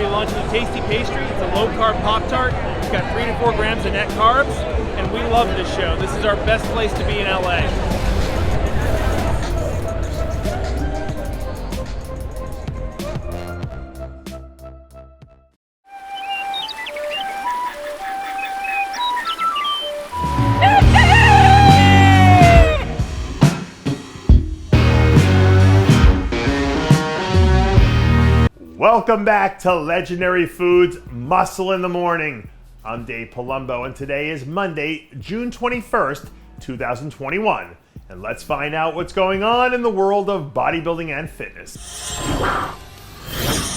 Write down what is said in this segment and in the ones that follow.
be launching a tasty pastry. It's a low-carb Pop-Tart. It's got 3 to 4 grams of net carbs, and we love this show. This is our best place to be in LA. Welcome back to Legendary Foods Muscle in the Morning. I'm Dave Palumbo, and today is Monday, June 21st, 2021. And let's find out what's going on in the world of bodybuilding and fitness.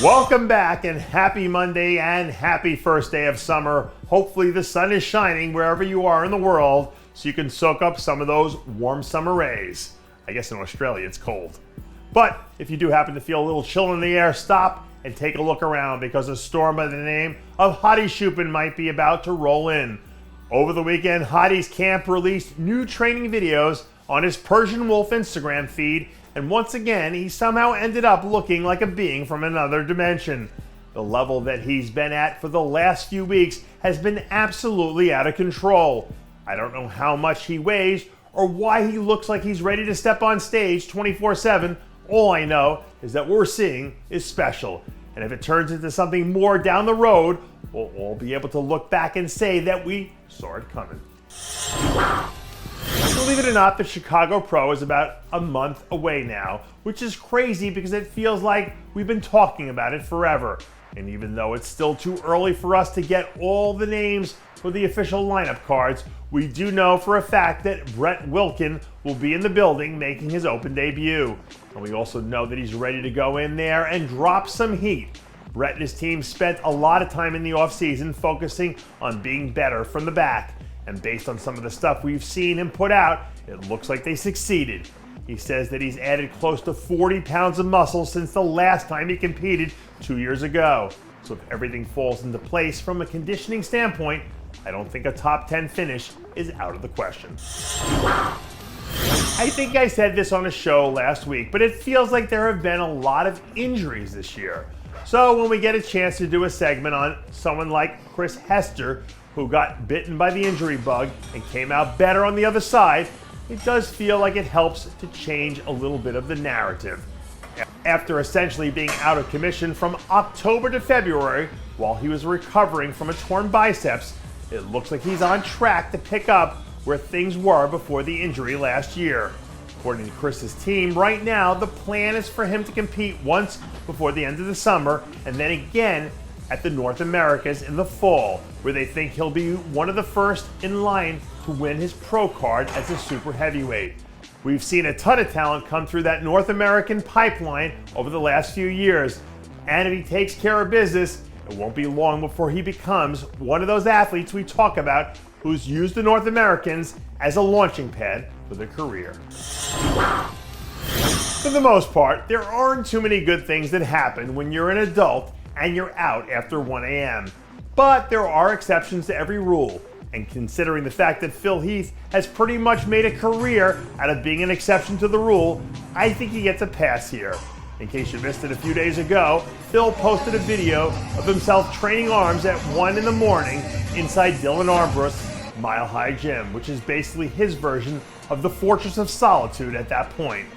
Welcome back, and happy Monday and happy first day of summer. Hopefully the sun is shining wherever you are in the world so you can soak up some of those warm summer rays. I guess in Australia it's cold. But if you do happen to feel a little chill in the air, stop and take a look around, because a storm by the name of Hadi Choopan might be about to roll in. Over the weekend, Hadi's camp released new training videos on his Persian Wolf Instagram feed, and once again, he somehow ended up looking like a being from another dimension. The level that he's been at for the last few weeks has been absolutely out of control. I don't know how much he weighs or why he looks like he's ready to step on stage 24/7. All I know is that what we're seeing is special. And if it turns into something more down the road, we'll all be able to look back and say that we saw it coming. Believe it or not, the Chicago Pro is about a month away now, which is crazy because it feels like we've been talking about it forever. And even though it's still too early for us to get all the names for the official lineup cards, we do know for a fact that Wilkin will be in the building making his open debut. And we also know that he's ready to go in there and drop some heat. Brett and his team spent a lot of time in the offseason focusing on being better from the back. And based on some of the stuff we've seen him put out, it looks like they succeeded. He says that he's added close to 40 pounds of muscle since the last time he competed 2 years ago. So if everything falls into place from a conditioning standpoint, I don't think a top 10 finish is out of the question. I think I said this on a show last week, but it feels like there have been a lot of injuries this year. So when we get a chance to do a segment on someone like Hester, who got bitten by the injury bug and came out better on the other side, it does feel like it helps to change a little bit of the narrative. After essentially being out of commission from October to February while he was recovering from a torn biceps, it looks like he's on track to pick up where things were before the injury last year. According to Chris's team, right now the plan is for him to compete once before the end of the summer and then again at the North Americas in the fall, where they think he'll be one of the first in line to win his pro card as a super heavyweight. We've seen a ton of talent come through that North American pipeline over the last few years, and if he takes care of business, it won't be long before he becomes one of those athletes we talk about who's used the North Americans as a launching pad for their career. For the most part, there aren't too many good things that happen when you're an adult and you're out after 1 a.m. But there are exceptions to every rule. And considering the fact that Heath has pretty much made a career out of being an exception to the rule, I think he gets a pass here. In case you missed it a few days ago, Phil posted a video of himself training arms at 1 in the morning inside Dylan Armbrust's Mile High Gym, which is basically his version of the Fortress of Solitude at that point.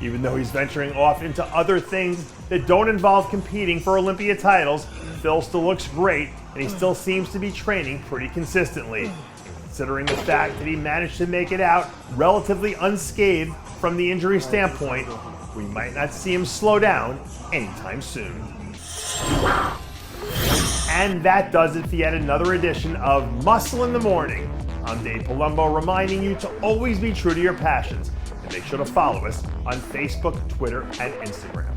Even though he's venturing off into other things that don't involve competing for Olympia titles, Phil still looks great and he still seems to be training pretty consistently. And considering the fact that he managed to make it out relatively unscathed from the injury standpoint, we might not see him slow down anytime soon. And that does it for yet another edition of Muscle in the Morning. I'm Dave Palumbo, reminding you to always be true to your passions. And make sure to follow us on Facebook, Twitter, and Instagram.